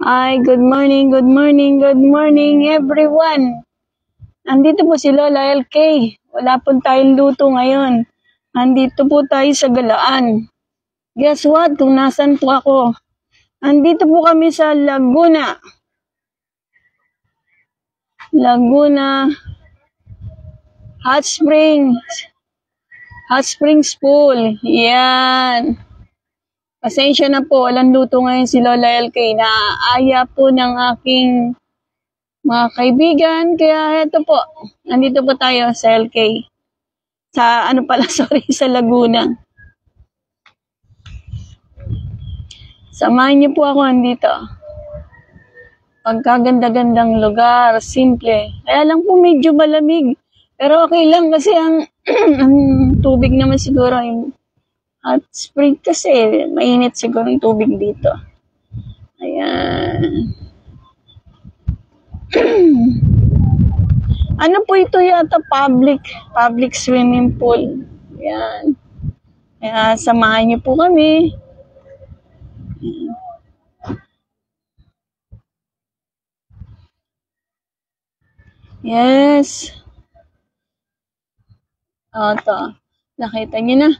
Hi, good morning, good morning, good morning everyone. Andito po si Lola LK. Wala po tayong luto ngayon. Andito po tayo sa Galaan. Guess what? Kung nasan po ako. Andito po kami sa Laguna. Laguna Hot Springs. Hot Springs Pool. Yan. Pasensya na po, walang luto ngayon si Lola LK. Naaaya po ng aking mga kaibigan, kaya eto po, nandito po tayo sa LK. Sa sa Laguna. Samahan niyo po ako andito. Pagkaganda-gandang lugar, simple. Kaya lang po medyo malamig. Pero okay lang kasi ang tubig naman siguro yung hot spring kasi mainit siguro yung tubig dito. Ayan. Ano po ito yata? Public swimming pool. Ayan. Kaya samahan niyo po kami. Yes. Ito. Nakita niyo na.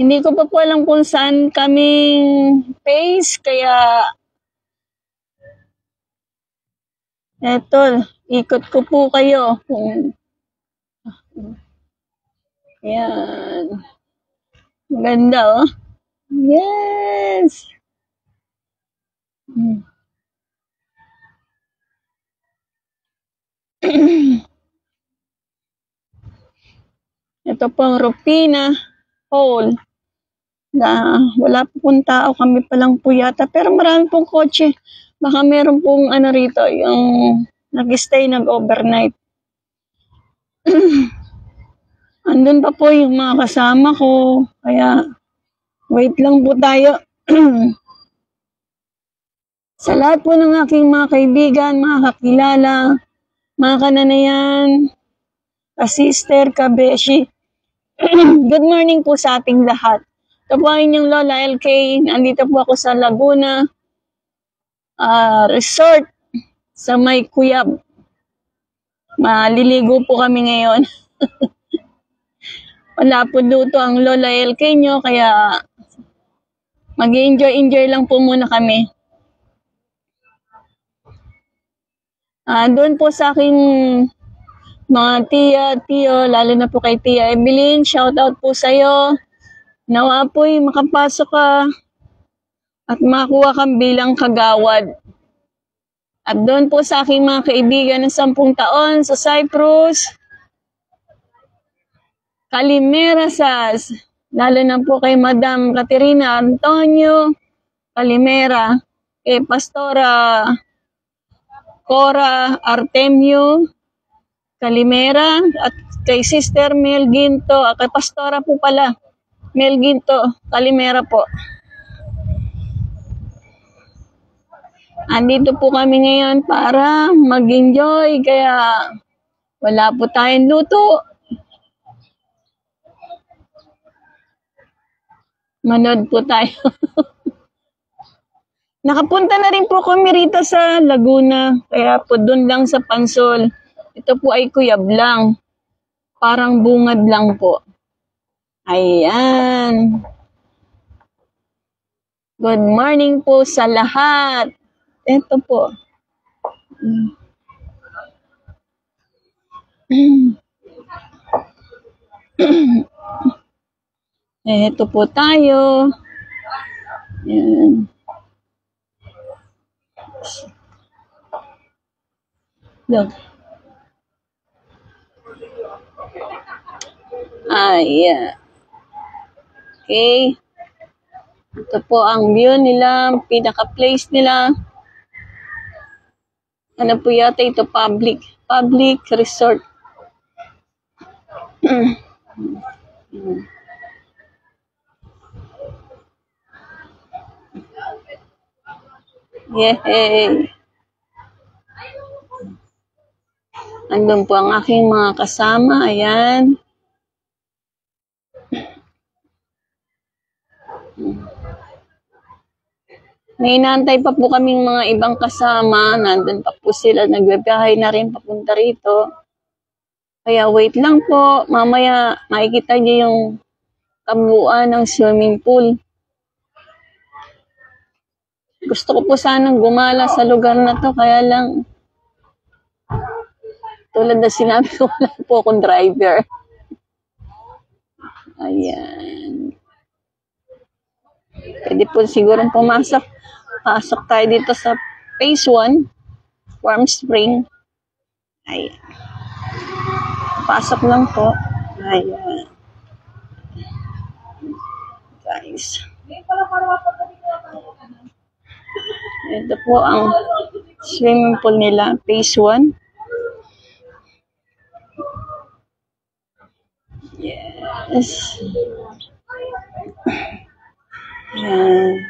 Hindi ko pa po alam kung saan kaming base, kaya eto, ikot ko po kayo. Ayan. Ganda, oh. Yes! Ito po ang Rupina Hall. Wala po pong tao, kami pa lang po yata. Pero marami pong kotse. Baka meron pong rito, yung nag-stay, nag-overnight. Andun pa po yung mga kasama ko. Kaya, wait lang po tayo. Sa lahat po ng aking mga kaibigan, mga kakilala, mga kananayan, ka-sister, ka-beshi, good morning po sa ating lahat. Ito po ang inyong Lola LK. Nandito po ako sa Laguna Resort sa May Cuyab. Maliligo po kami ngayon. Wala po luto ang Lola LK nyo, kaya mag-enjoy lang po muna kami. Doon po sa aking mga tiyo, lalo na po kay Tia Evelyn, shout out po sa'yo. Nawa po'y makapasok ka at makuha kang bilang kagawad. At doon po sa aking mga kaibigan ng 10 taon sa Cyprus, Calimerasas, lalo na po kay Madam Caterina Antonio Calimera, kay Pastora Cora Artemio Calimera, at kay Sister Mel Ginto, kay Pastora po pala, Mel Ginto Calimera po. Andito po kami ngayon para mag-enjoy, kaya wala po tayong luto. Manood po tayo. Nakapunta na rin po kami rito sa Laguna, kaya po dun lang sa Pansol. Ito po ay kuyab lang. Parang bungad lang po. Ayan. Good morning po sa lahat. Ito po. Ito po tayo. Ayan. Look. Ayan. Okay. Ito po ang view nila, pinaka-place nila. Ano po yata ito? Public resort. Yay! Andun po ang aking mga kasama. Ayan. May inaantay pa po kaming mga ibang kasama. Nandun pa po sila. Nagbibiyahe na rin papunta rito. Kaya wait lang po. Mamaya makikita niyo yung kabuuan ng swimming pool. Gusto ko po sanang gumala sa lugar na to. Kaya lang, tulad na sinabi ko, wala po akong driver. Ayan. Pwede po siguro pumasok. Pasok tayo dito sa phase 1, Warm Spring. Ayan. Pasok lang po. Ayan. Guys. Ito po ang swimming pool nila, phase 1. Yes. Ayan.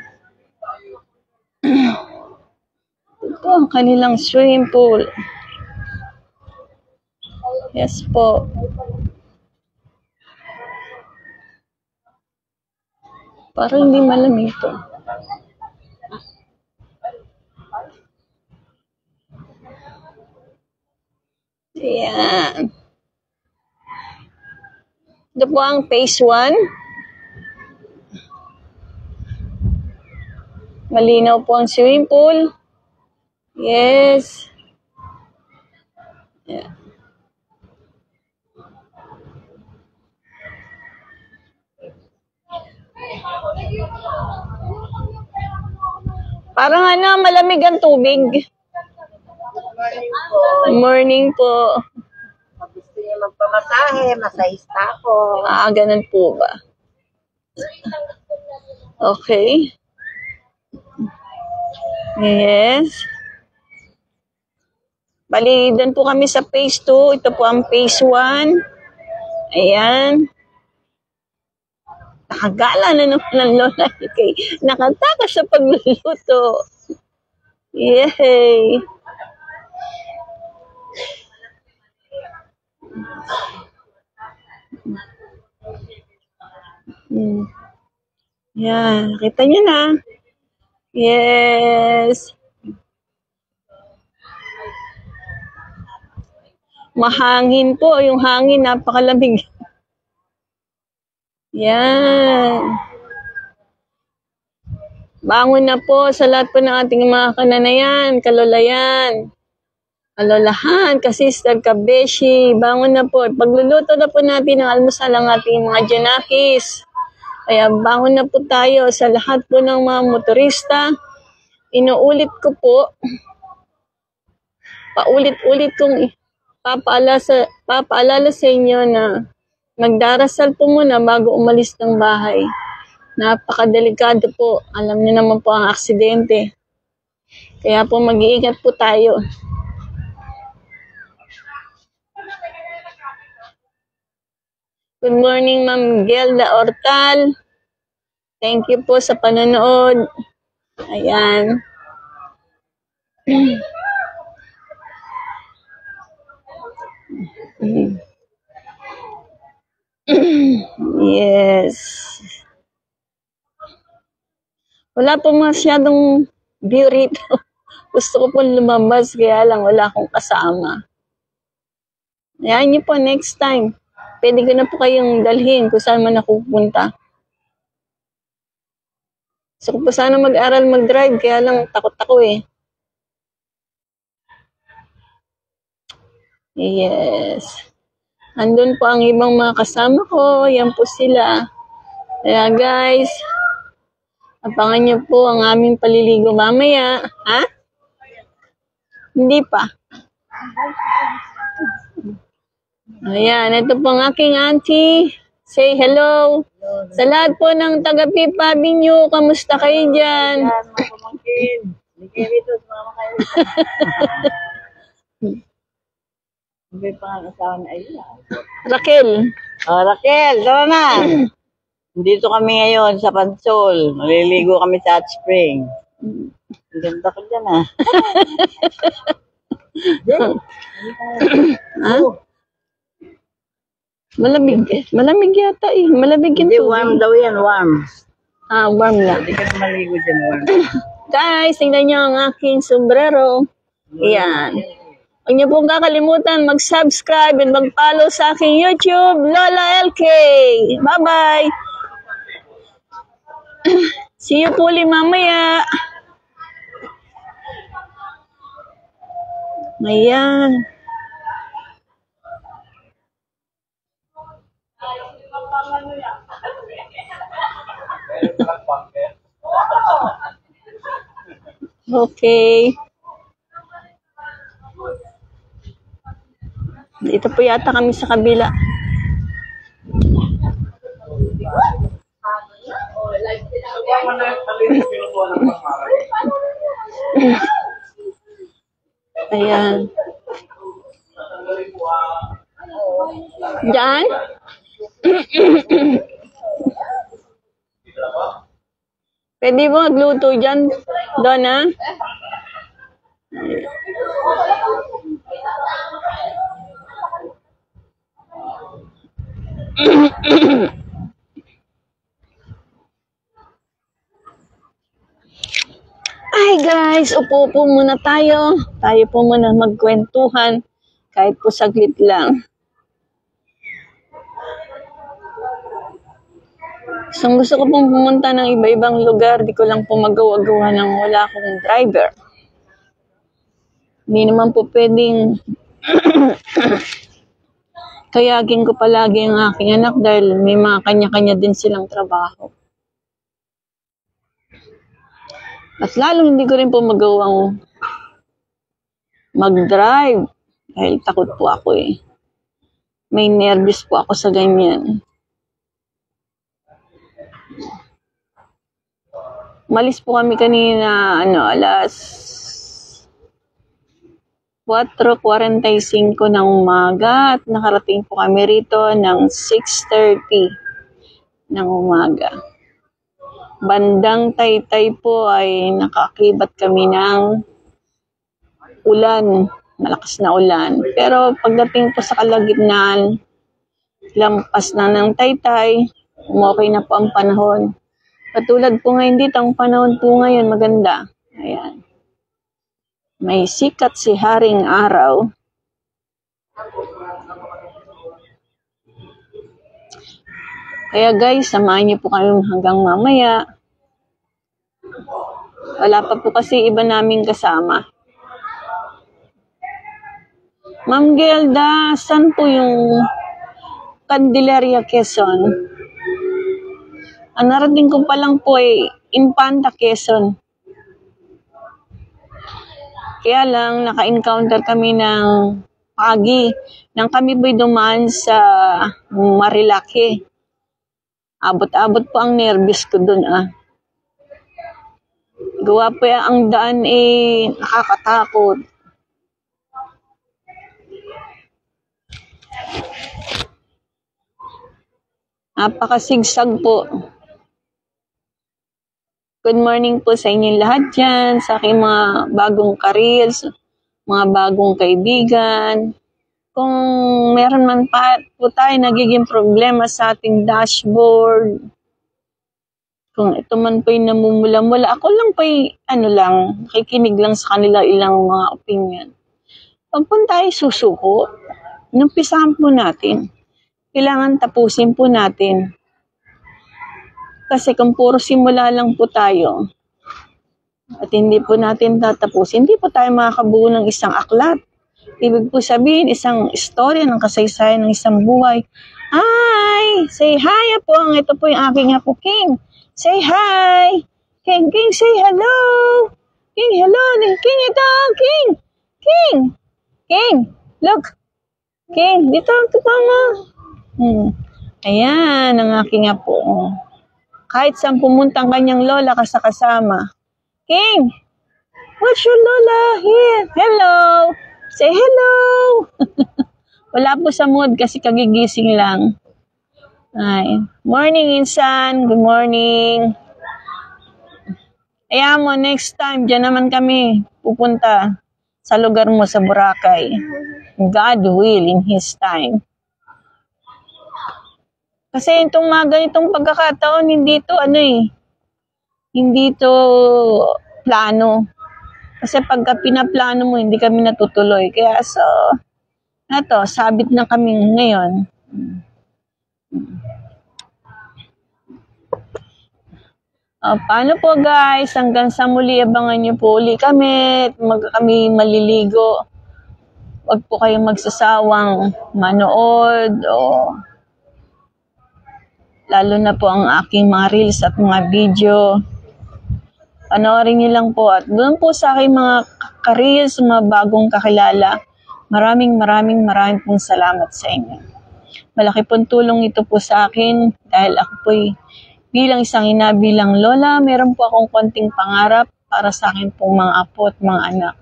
Ito ang kanilang swimming pool. Yes po. Parang hindi malamig ito. Ayan. Ito po ang phase 1. Malinaw po ang swimming pool. Yes. Yeah. Parang malamig ang tubig. Morning po. Pag gusto niyo magpamasahe, masahista ako. Ganun po ba? Okay. Yes. Bali, doon po kami sa phase 2. Ito po ang phase 1. Ayan. Nakagala na naman ng lola. Okay. Nakatakas sa pagluluto. Yay! Yan. Nakita niyo na. Yes. Mahangin po. Yung hangin, napakalamig. Yan. Bangon na po sa lahat po ng ating mga kananayan, kalolayan, kalolahan, kasister, kabeshi. Bangon na po. Pagluluto na po natin ang almusal ang ating mga janakis. Kaya bangon na po tayo sa lahat po ng mga motorista. Inuulit ko po, paulit-ulit kong papaalala sa inyo na magdarasal po muna bago umalis ng bahay. Napakadelikado po. Alam niyo naman po ang aksidente. Kaya po mag-iingat po tayo. Good morning, Ma'am Gelda Ortal. Thank you po sa panonood. Ayan. Yes. Wala po masyadong view rito. Gusto ko po lumabas, kaya lang wala akong kasama. Ayan niyo po next time. Pwede ko na po kayong dalhin kung saan man ako pupunta. So, kung po sana mag-aral mag-drive, kaya lang takot ako eh. Yes. Andun po ang ibang mga kasama ko. Yan po sila. Kaya guys, abangan niyo po ang aming paliligo mamaya. Ha? Hindi pa. Ayan, ito po ang aking auntie. Say hello. Sa lahat po ng taga-Pipa Avenue, kamusta kayo dyan? Yan, mga pamangkin. Hindi kayo rito, sumama kayo. Hindi pa nga asawa na ayun. Raquel. Raquel, tara na. Dito kami ngayon sa Pansol. Maliligo kami sa hot spring. Ang ganda ko dyan Ha? Malamig yata eh. Malamig yung Hindi, tubig. warm daw yan, warm. Warm lang. Hindi ka maligo dyan, warm. Guys, tingnan nyo ang aking sombrero. Ayan. Huwag niyo pong kakalimutan mag-subscribe and mag-follow sa aking YouTube, Lola LK. Bye-bye! See you po ulit mamaya. Ayan. Okay. Dito po yata kami sa kabila. Ayan. Diyan? Pwede mo magluto dyan, Donna? Ay guys, upo-upo muna tayo. Tayo po muna magkwentuhan. Kahit po saglit lang. So, gusto ko pong pumunta ng iba-ibang lugar. Di ko lang po magawa-gawa ng wala akong driver. Hindi naman po pwedeng kayagin ko palagi ang aking anak dahil may mga kanya-kanya din silang trabaho. At lalong hindi ko rin po magawang mag-drive dahil takot po ako eh. May nervous po ako sa ganyan. Malis po kami kanina, alas 4:45 ng umaga at nakarating po kami rito ng 6:30 ng umaga. Bandang Taytay po ay nakakibat kami ng ulan, malakas na ulan. Pero pagdating po sa kalagitnaan, lampas na ng Taytay, okay na po ang panahon. Katulad po ngayon dito, ang panahon po ngayon maganda. Ayan. May sikat si Haring Araw. Kaya guys, samahan niyo po kami hanggang mamaya. Wala pa po kasi iba naming kasama. Ma'am Gelda, saan po yung Candelaria, Quezon? Ang narating ko pa lang po ay Infanta, Quezon. Kaya lang, naka-encounter kami ng pagi. Nang kami po'y dumaan sa Marilake. Abot-abot po ang nervous ko dun Gawa po ang daan nakakatakot. Napakasigsag po. Good morning po sa inyong lahat dyan, sa aking mga bagong karils, mga bagong kaibigan. Kung meron man pa po tayo nagiging problema sa ating dashboard, kung ito man po'y namumula-mula, ako lang po'y nakikinig lang sa kanila ilang mga opinion. Pag po tayo susuko, numpisahan po natin. Kailangan tapusin po natin. Kasi kung puro simula lang po tayo, at hindi po natin tatapusin, hindi po tayo makakabuo ng isang aklat. Ibig po sabihin, isang istorya ng kasaysayan ng isang buhay. Hi! Say hi po. Ito po yung aking apo, King. Say hi! King, say hello! King, hello! King, ito! King! King! King! Look! King, dito ang tupa mo. Ayan, ang aking apo. Kahit saan pumunta ang kanyang lola kasama. King! What's your lola here? Hello! Say hello! Wala po sa mood kasi kagigising lang. Ay. Morning, Insan. Good morning. Ayan mo, next time, dyan naman kami pupunta sa lugar mo sa Boracay. God will in His time. Kasi itong mga ganitong pagkakataon, hindi to pinaplano. Kasi pagka pinaplano mo, hindi kami natutuloy. Kaya eto, sabit na kami ngayon. Paano po guys? Hanggang sa muli, abangan nyo po uli kami. Kami maliligo. Huwag po kayong magsasawang manood lalo na po ang aking mga reels at mga video. Panoorin niyo lang po at doon po sa aking mga ka-reels, mga bagong kakilala. Maraming pong salamat sa inyo. Malaki pong tulong ito po sa akin dahil ako po'y bilang isang ina, bilang lola, meron po akong konting pangarap para sa akin pong mga apo at mga anak.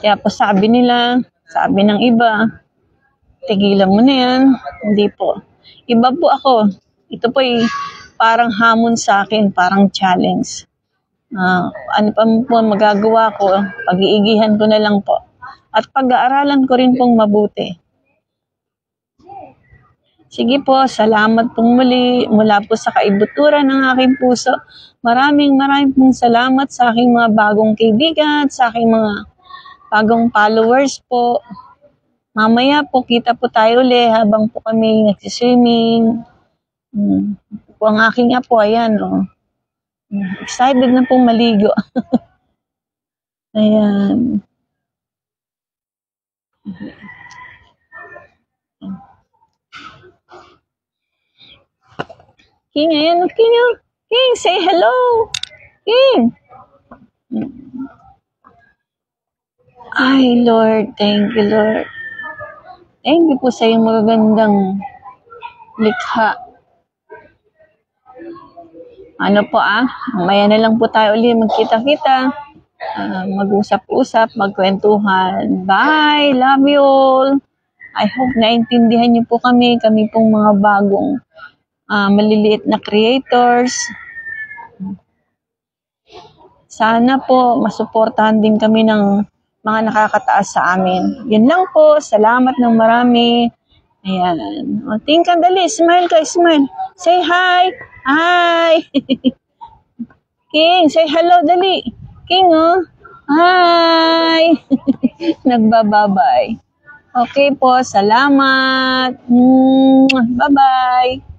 Kaya po sabi ng iba, tigilan mo na yan. Hindi po. Iba po ako. Ito po'y parang hamon sa akin, parang challenge. Ano pa po magagawa ko, pag-iigihan ko na lang po. At pag-aaralan ko rin pong mabuti. Sige po, salamat pong muli mula po sa kaibuturan ng aking puso. Maraming pong salamat sa aking mga bagong kaibigan, sa aking mga bagong followers po. Mamaya po, kita po tayo ulit habang po kami nagsiswimming. Po ang aking apo, ayan excited na pong maligo. Ayan. King, ayan. King, say hello. King. Ay, Lord. Thank you, Lord. Thank you po sa iyong magagandang likha. Ano po mamaya na lang po tayo ulit magkita-kita. Mag-usap-usap, magkwentuhan. Bye! Love you all! I hope naintindihan niyo po kami pong mga bagong maliliit na creators. Sana po masuportahan din kami ng mga nakakataas sa amin. Yun lang po. Salamat ng marami. Ayan. Tingin ka, dali. Smile ka, smile. Say hi. Hi. King, say hello, dali. King, Hi. Nagbababay. Okay po. Salamat. Bye-bye.